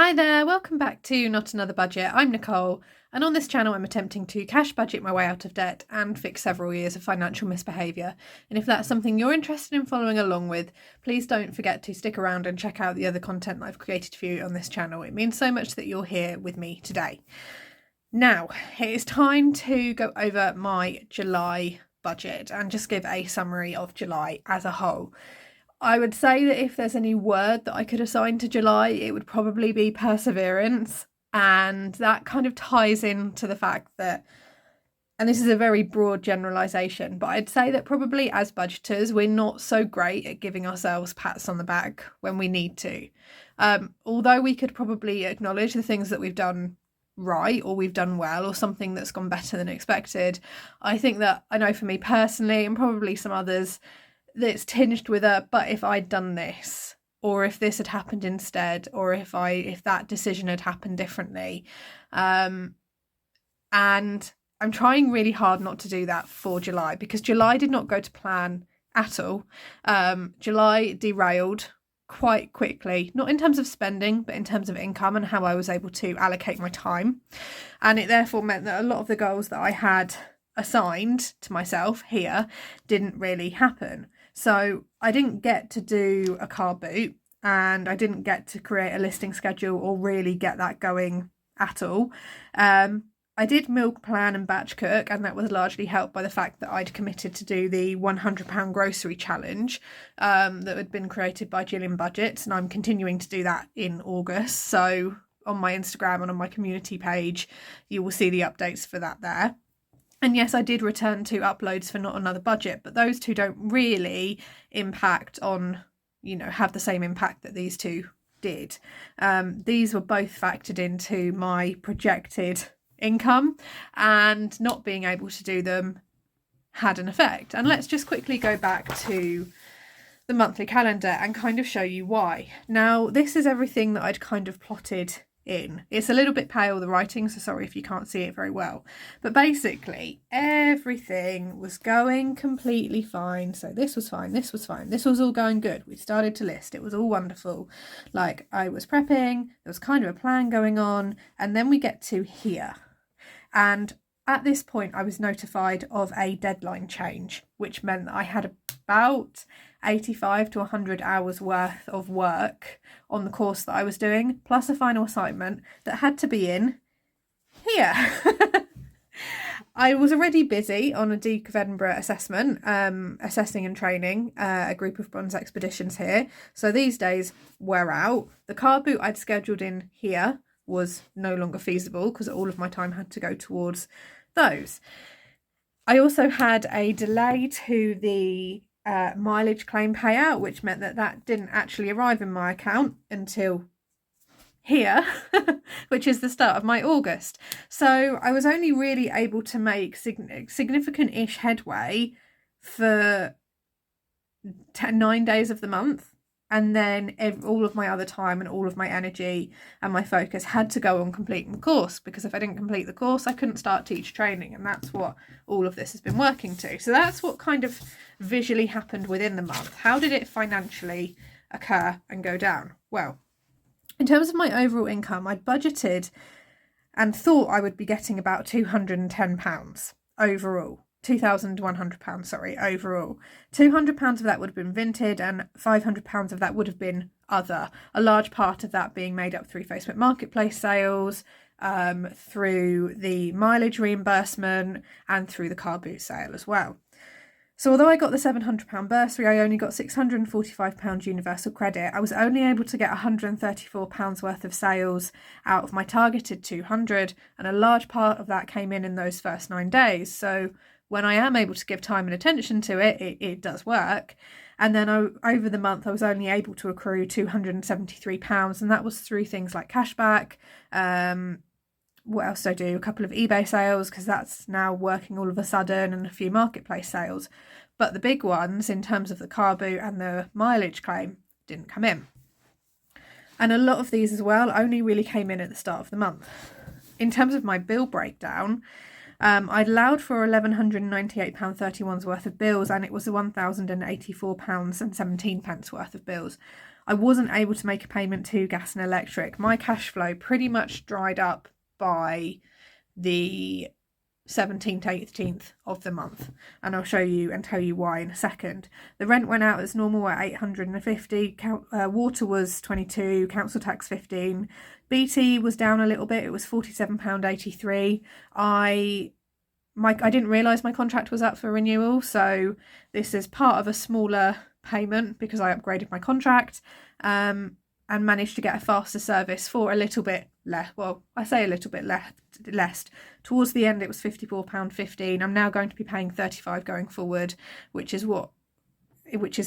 Hi there, welcome back to Not Another Budget. I'm Nicole, and on this channel I'm attempting to cash budget my way out of debt and fix several years of financial misbehaviour. And if that's something you're interested in following along with, please don't forget to stick around and check out the other content that I've created for you on this channel. It means so much that you're here with me today. Now, it is time to go over my July budget and just give a summary of July as a whole. I would say that if there's any word that I could assign to July, it would probably be perseverance. And that kind of ties into the fact that, and this is a very broad generalisation, but I'd say that probably as budgeters, we're not so great at giving ourselves pats on the back when we need to. Although we could probably acknowledge the things that we've done right or we've done well or something that's gone better than expected, I think that, I know for me personally and probably some others, that's tinged with a but if I'd done this, or if this had happened instead, or if that decision had happened differently. And I'm trying really hard not to do that for July, because July did not go to plan at all. July derailed quite quickly, not in terms of spending, but in terms of income and how I was able to allocate my time. And it therefore meant that a lot of the goals that I had assigned to myself here didn't really happen. So I didn't get to do a car boot, and I didn't get to create a listing schedule or really get that going at all. I did meal plan and batch cook, and that was largely helped by the fact that I'd committed to do the £100 grocery challenge that had been created by Gillian Budgets, and I'm continuing to do that in August. So on my Instagram and on my community page, you will see the updates for that there. And yes, I did return to uploads for Not Another Budget, but those two don't really impact on, have the same impact that these two did. These were both factored into my projected income, and not being able to do them had an effect. And let's just quickly go back to the monthly calendar and kind of show you why. Now, this is everything that I'd kind of plotted in. It's a little bit pale, the writing, so sorry if you can't see it very well, but basically everything was going completely fine. So this was fine, this was fine, this was all going good. We started to list, it was all wonderful. Like, I was prepping, there was kind of a plan going on, and then we get to here, and at this point I was notified of a deadline change, which meant that I had about 85 to 100 hours worth of work on the course that I was doing, plus a final assignment that had to be in here. I was already busy on a Duke of Edinburgh assessment, assessing and training a group of bronze expeditions here. So these days were out. The car boot I'd scheduled in here was no longer feasible because all of my time had to go towards those. I also had a delay to the mileage claim payout, which meant that didn't actually arrive in my account until here, which is the start of my August. So I was only really able to make significant-ish headway for 9 days of the month. And then all of my other time and all of my energy and my focus had to go on completing the course, because if I didn't complete the course, I couldn't start teacher training. And that's what all of this has been working to. So that's what kind of visually happened within the month. How did it financially occur and go down? Well, in terms of my overall income, I'd budgeted and thought I would be getting about £210 overall. £2,100, sorry, overall. £200 of that would have been Vinted, and £500 of that would have been other. A large part of that being made up through Facebook Marketplace sales, through the mileage reimbursement, and through the car boot sale as well. So although I got the £700 bursary, I only got £645 universal credit. I was only able to get £134 worth of sales out of my targeted 200, and a large part of that came in those first 9 days. So when I am able to give time and attention to it, it does work. And then over the month, I was only able to accrue £273, and that was through things like cashback. What else did I do? A couple of eBay sales, because that's now working all of a sudden, and a few marketplace sales. But the big ones, in terms of the car boot and the mileage claim, didn't come in. And a lot of these as well only really came in at the start of the month. In terms of my bill breakdown, I'd allowed for £1,198.31's worth of bills, and it was £1,084.17 worth of bills. I wasn't able to make a payment to gas and electric. My cash flow pretty much dried up by the 17th, 18th of the month, and I'll show you and tell you why in a second. The rent went out as normal at 850, water was 22, council tax 15, BT was down a little bit, it was £47.83. I didn't realise my contract was up for renewal, so this is part of a smaller payment because I upgraded my contract, and managed to get a faster service for a little bit less. Well, I say a little bit less. Towards the end, it was £54.15. I'm now going to be paying £35 going forward, which is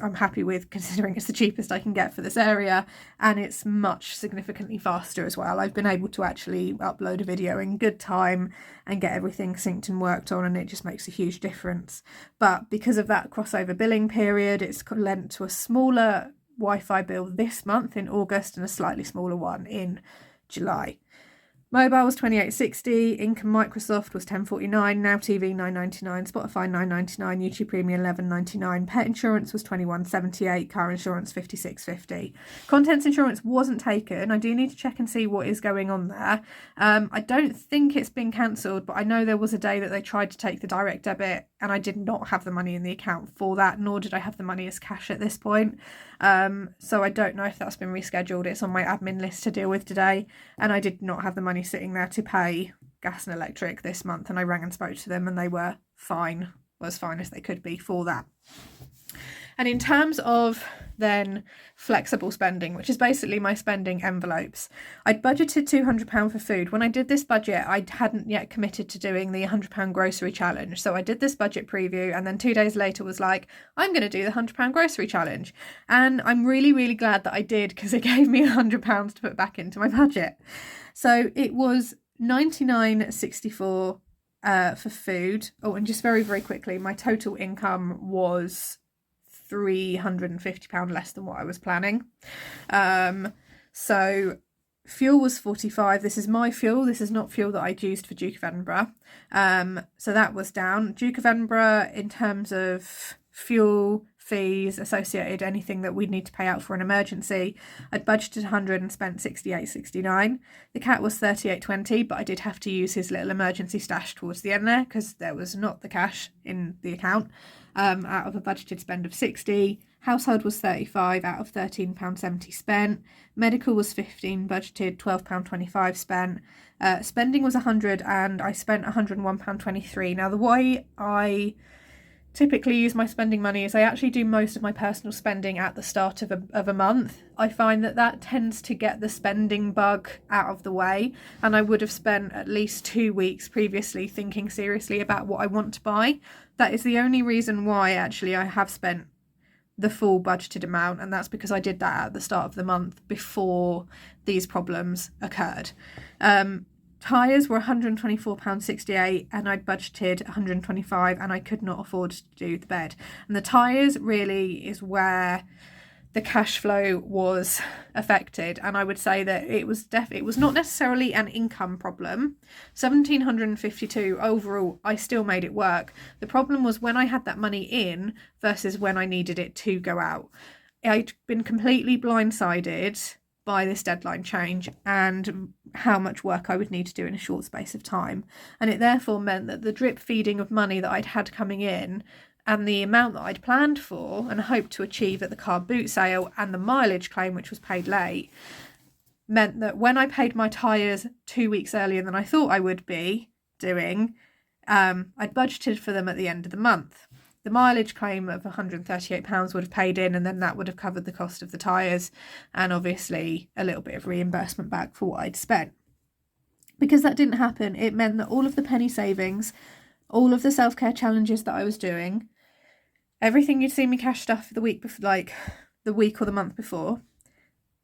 I'm happy with, considering it's the cheapest I can get for this area, and it's much significantly faster as well. I've been able to actually upload a video in good time and get everything synced and worked on, and it just makes a huge difference. But because of that crossover billing period, it's lent to a smaller Wi-Fi bill this month in August and a slightly smaller one in July. Mobile was $28.60, income Microsoft was $10.49, Now TV $9.99, Spotify $9.99, YouTube Premium $11.99, pet insurance was $21.78, car insurance $56.50. Contents insurance wasn't taken. I do need to check and see what is going on there. I don't think it's been cancelled, but I know there was a day that they tried to take the direct debit and I did not have the money in the account for that, nor did I have the money as cash at this point. So I don't know if that's been rescheduled. It's on my admin list to deal with today, and I did not have the money sitting there to pay gas and electric this month, and I rang and spoke to them and they were fine, as fine as they could be for that. And in terms of then flexible spending, which is basically my spending envelopes, I'd budgeted £200 for food. When I did this budget, I hadn't yet committed to doing the £100 grocery challenge. So I did this budget preview, and then 2 days later was like, I'm going to do the £100 grocery challenge. And I'm really, really glad that I did, because it gave me £100 to put back into my budget. So it was $99.64 for food. Oh, and just very, very quickly, my total income was £350 less than what I was planning. So fuel was 45. This is my fuel. This is not fuel that I'd used for Duke of Edinburgh. So that was down. Duke of Edinburgh, in terms of fuel, fees associated, anything that we'd need to pay out for an emergency, I'd budgeted 100 and spent 68.69. The cat was 38.20, but I did have to use his little emergency stash towards the end there because there was not the cash in the account. Out of a budgeted spend of 60. Household was 35 out of £13.70 spent. Medical was 15 budgeted, £12.25 spent. Spending was 100 and I spent £101.23. Now the way I typically use my spending money is I actually do most of my personal spending at the start of a month. I find that tends to get the spending bug out of the way, and I would have spent at least 2 weeks previously thinking seriously about what I want to buy. That is the only reason why actually I have spent the full budgeted amount, and that's because I did that at the start of the month before these problems occurred. Tyres were £124.68 and I'd budgeted £125, and I could not afford to do the bed. And the tyres really is where the cash flow was affected, and I would say that it was not necessarily an income problem. £1,752 overall, I still made it work. The problem was when I had that money in versus when I needed it to go out. I'd been completely blindsided by this deadline change and how much work I would need to do in a short space of time, and it therefore meant that the drip feeding of money that I'd had coming in and the amount that I'd planned for and hoped to achieve at the car boot sale and the mileage claim, which was paid late, meant that when I paid my tyres 2 weeks earlier than I thought I would be doing, I'd budgeted for them at the end of the month. The mileage claim of £138 would have paid in, and then that would have covered the cost of the tyres and obviously a little bit of reimbursement back for what I'd spent. Because that didn't happen, it meant that all of the penny savings, all of the self-care challenges that I was doing, everything you'd seen me cash stuff for the week before, like the week or the month before,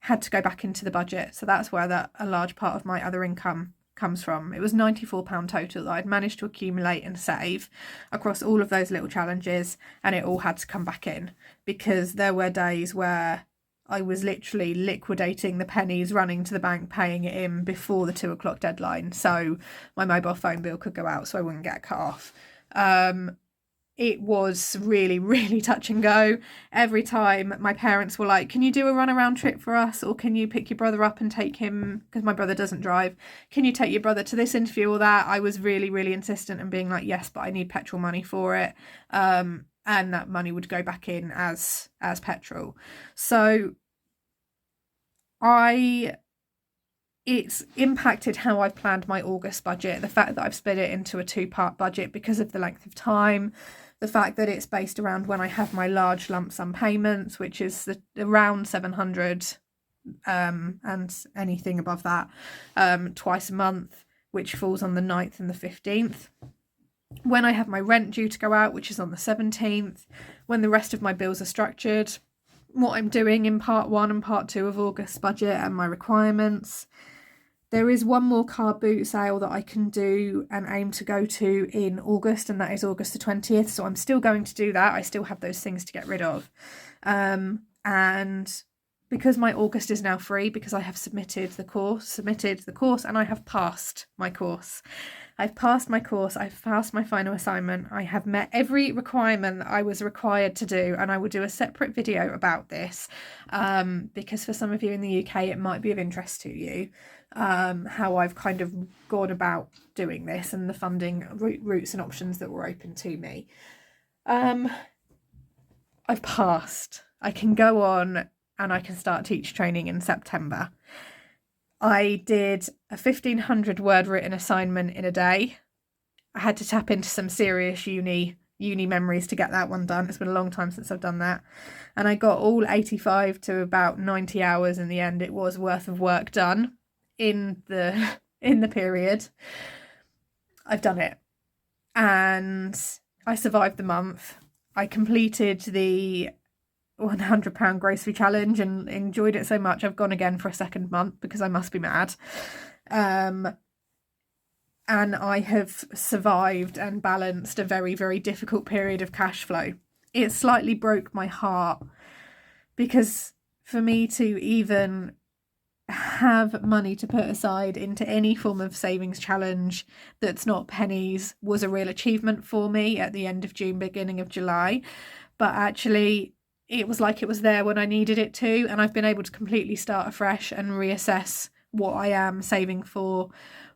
had to go back into the budget. So that's where a large part of my other income comes from. It was £94 total that I'd managed to accumulate and save across all of those little challenges, and it all had to come back in because there were days where I was literally liquidating the pennies, running to the bank, paying it in before the 2 o'clock deadline, so my mobile phone bill could go out so I wouldn't get cut off. It was really, really touch and go. Every time my parents were like, can you do a runaround trip for us, or can you pick your brother up and take him, because my brother doesn't drive, can you take your brother to this interview or that? I was really, really insistent and being like, yes, but I need petrol money for it. And that money would go back in as petrol. So it's impacted how I've planned my August budget. The fact that I've split it into a 2-part budget because of the length of time, the fact that it's based around when I have my large lump sum payments, which is around 700, and anything above that, twice a month, which falls on the 9th and the 15th. When I have my rent due to go out, which is on the 17th, when the rest of my bills are structured, what I'm doing in part 1 and part 2 of August's budget and my requirements. There is one more car boot sale that I can do and aim to go to in August, and that is August the 20th. So I'm still going to do that. I still have those things to get rid of. And because my August is now free, because I have submitted the course and I have passed my course. I've passed my course, I've passed my final assignment, I have met every requirement that I was required to do, and I will do a separate video about this, because for some of you in the UK it might be of interest to you, how I've kind of gone about doing this and the funding routes and options that were open to me. I've passed. I can go on and I can start teacher training in September. I did a 1,500 word written assignment in a day. I had to tap into some serious uni memories to get that one done. It's been a long time since I've done that. And I got all 85 to about 90 hours in the end. It was worth of work done in the period. I've done it. And I survived the month. I completed the £100 grocery challenge and enjoyed it so much I've gone again for a second month because I must be mad. And I have survived and balanced a very, very difficult period of cash flow. It slightly broke my heart because for me to even have money to put aside into any form of savings challenge that's not pennies was a real achievement for me at the end of June, beginning of July. But actually, it was like it was there when I needed it to, and I've been able to completely start afresh and reassess what I am saving for,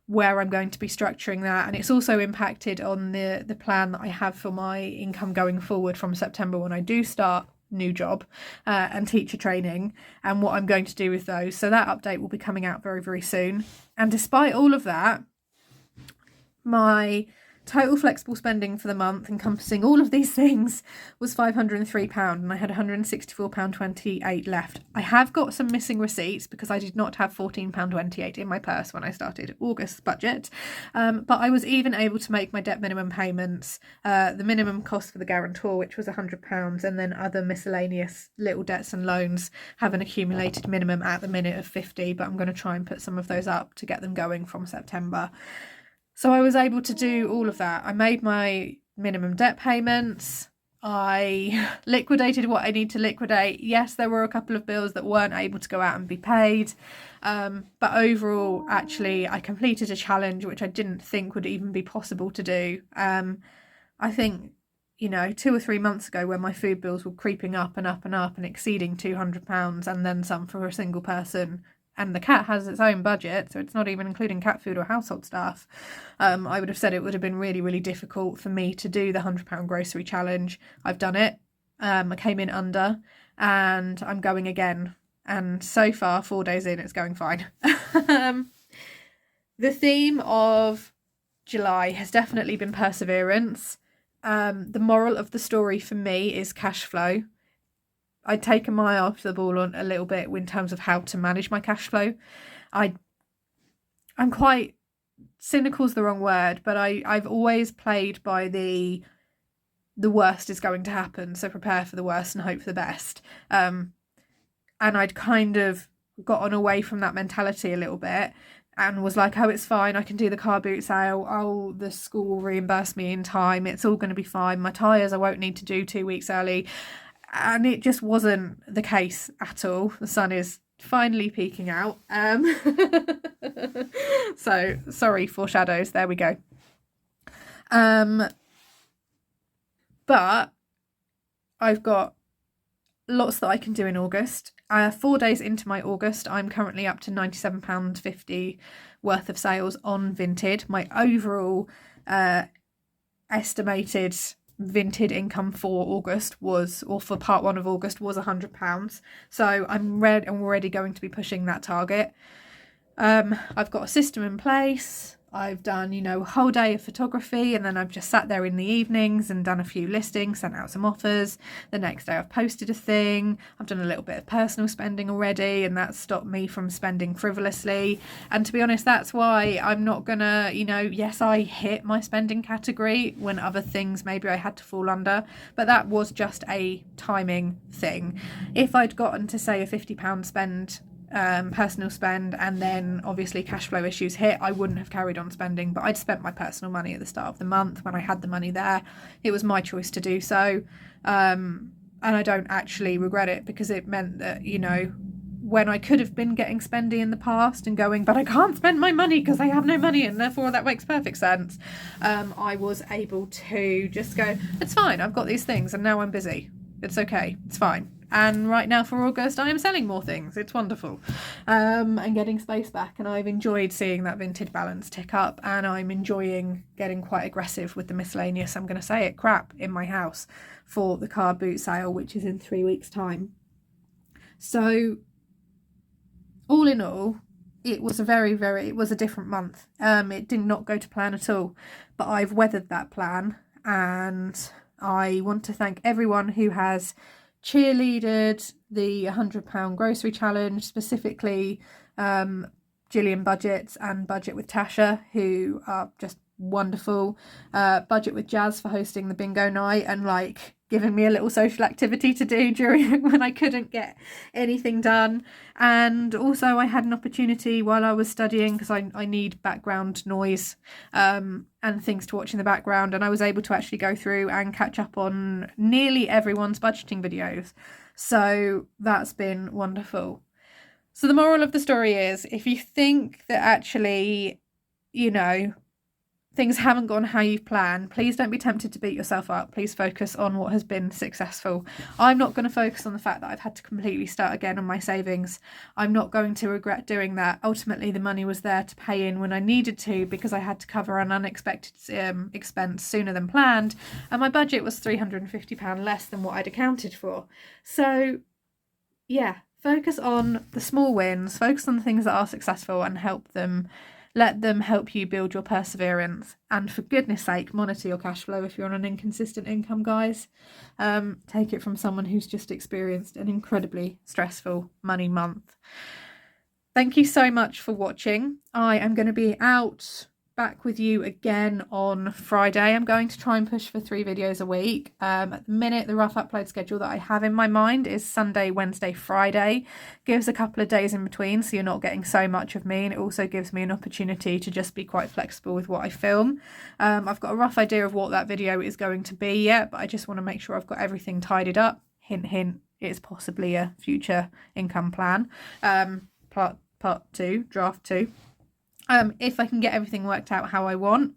where I'm going to be structuring that. And it's also impacted on the plan that I have for my income going forward from September when I do start new job and teacher training, and what I'm going to do with those. So that update will be coming out very, very soon. And despite all of that, my total flexible spending for the month, encompassing all of these things, was £503, and I had £164.28 left. I have got some missing receipts because I did not have £14.28 in my purse when I started August's budget, but I was even able to make my debt minimum payments, the minimum cost for the guarantor, which was £100, and then other miscellaneous little debts and loans have an accumulated minimum at the minute of £50, but I'm going to try and put some of those up to get them going from September. So I was able to do all of that. I made my minimum debt payments. I liquidated what I need to liquidate. Yes, there were a couple of bills that weren't able to go out and be paid. But overall, actually, I completed a challenge which I didn't think would even be possible to do. I think, 2 or 3 months ago when my food bills were creeping up and up and up and exceeding £200 and then some for a single person, and the cat has its own budget, so it's not even including cat food or household stuff, I would have said it would have been really, really difficult for me to do the £100 grocery challenge. I've done it. I came in under, and I'm going again. And so far, 4 days in, it's going fine. The theme of July has definitely been perseverance. The moral of the story for me is cash flow. I'd taken my eye off the ball on a little bit in terms of how to manage my cash flow. I'm quite cynical is the wrong word, but I've always played by the worst is going to happen, so prepare for the worst and hope for the best. And I'd kind of gotten away from that mentality a little bit and was like, oh, it's fine, I can do the car boot sale, oh, the school will reimburse me in time, it's all going to be fine, my tyres I won't need to do 2 weeks early. And it just wasn't the case at all. The sun is finally peeking out. So sorry, foreshadows. There we go. But I've got lots that I can do in August. 4 days into my August, I'm currently up to £97.50 worth of sales on Vinted. My overall estimated Vinted income for August was, or for part 1 of August, was £100. So I'm already going to be pushing that target. I've got a system in place. I've done, a whole day of photography, and then I've just sat there in the evenings and done a few listings, sent out some offers. The next day I've posted a thing. I've done a little bit of personal spending already, and that's stopped me from spending frivolously. And to be honest, that's why I'm not gonna, yes, I hit my spending category when other things maybe I had to fall under, but that was just a timing thing. If I'd gotten to, say, a £50 spend, personal spend, and then obviously cash flow issues hit, I wouldn't have carried on spending, but I'd spent my personal money at the start of the month when I had the money there. It was my choice to do so, and I don't actually regret it, because it meant that, when I could have been getting spendy in the past and going, but I can't spend my money because I have no money and therefore that makes perfect sense, I was able to just go, it's fine, I've got these things and now I'm busy, it's okay, it's fine. And right now for August, I am selling more things. It's wonderful. And getting space back. And I've enjoyed seeing that Vinted balance tick up. And I'm enjoying getting quite aggressive with the miscellaneous, I'm going to say it, crap in my house for the car boot sale, which is in 3 weeks' time. So all in all, it was it was a different month. It did not go to plan at all. But I've weathered that plan. And I want to thank everyone who has cheerleaded the £100 grocery challenge, specifically Gillian Budgets and Budget with Tasha, who are just wonderful. Budget with Jazz for hosting the bingo night and giving me a little social activity to do during when I couldn't get anything done. And also I had an opportunity while I was studying, because I need background noise and things to watch in the background, and I was able to actually go through and catch up on nearly everyone's budgeting videos. So that's been wonderful. So the moral of the story is, if you think that actually, things haven't gone how you've planned, please don't be tempted to beat yourself up. Please focus on what has been successful. I'm not going to focus on the fact that I've had to completely start again on my savings. I'm not going to regret doing that. Ultimately, the money was there to pay in when I needed to, because I had to cover an unexpected expense sooner than planned, and my budget was £350 less than what I'd accounted for. So yeah, focus on the small wins, focus on the things that are successful, and let them help you build your perseverance. And for goodness sake, monitor your cash flow if you're on an inconsistent income, guys. Take it from someone who's just experienced an incredibly stressful money month. Thank you so much for watching. I am going to be back with you again on Friday. I'm going to try and push for 3 videos a week. At the minute, the rough upload schedule that I have in my mind is Sunday, Wednesday, Friday. Gives a couple of days in between, so you're not getting so much of me, and it also gives me an opportunity to just be quite flexible with what I film. I've got a rough idea of what that video is going to be yet, but I just want to make sure I've got everything tidied up. Hint, hint, it's possibly a future income plan. Part 2, draft 2. If I can get everything worked out how I want,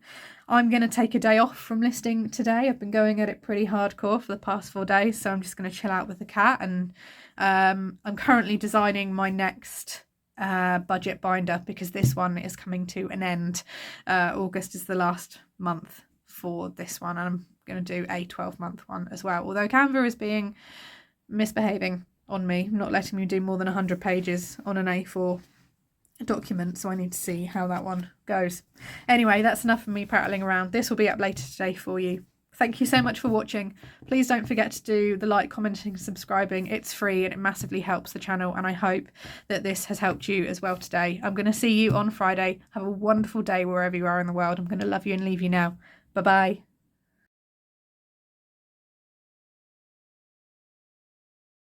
I'm going to take a day off from listing today. I've been going at it pretty hardcore for the past 4 days, so I'm just going to chill out with the cat. And I'm currently designing my next budget binder, because this one is coming to an end. August is the last month for this one, and I'm going to do a 12-month one as well. Although Canva is misbehaving on me, not letting me do more than 100 pages on an A4 document, so I need to see how that one goes. Anyway, that's enough of me prattling around. This will be up later today for you. Thank you so much for watching. Please don't forget to do the like, commenting, subscribing. It's free and it massively helps the channel, and I hope that this has helped you as well today. I'm going to see you on Friday. Have a wonderful day wherever you are in the world. I'm going to love you and leave you now. Bye bye.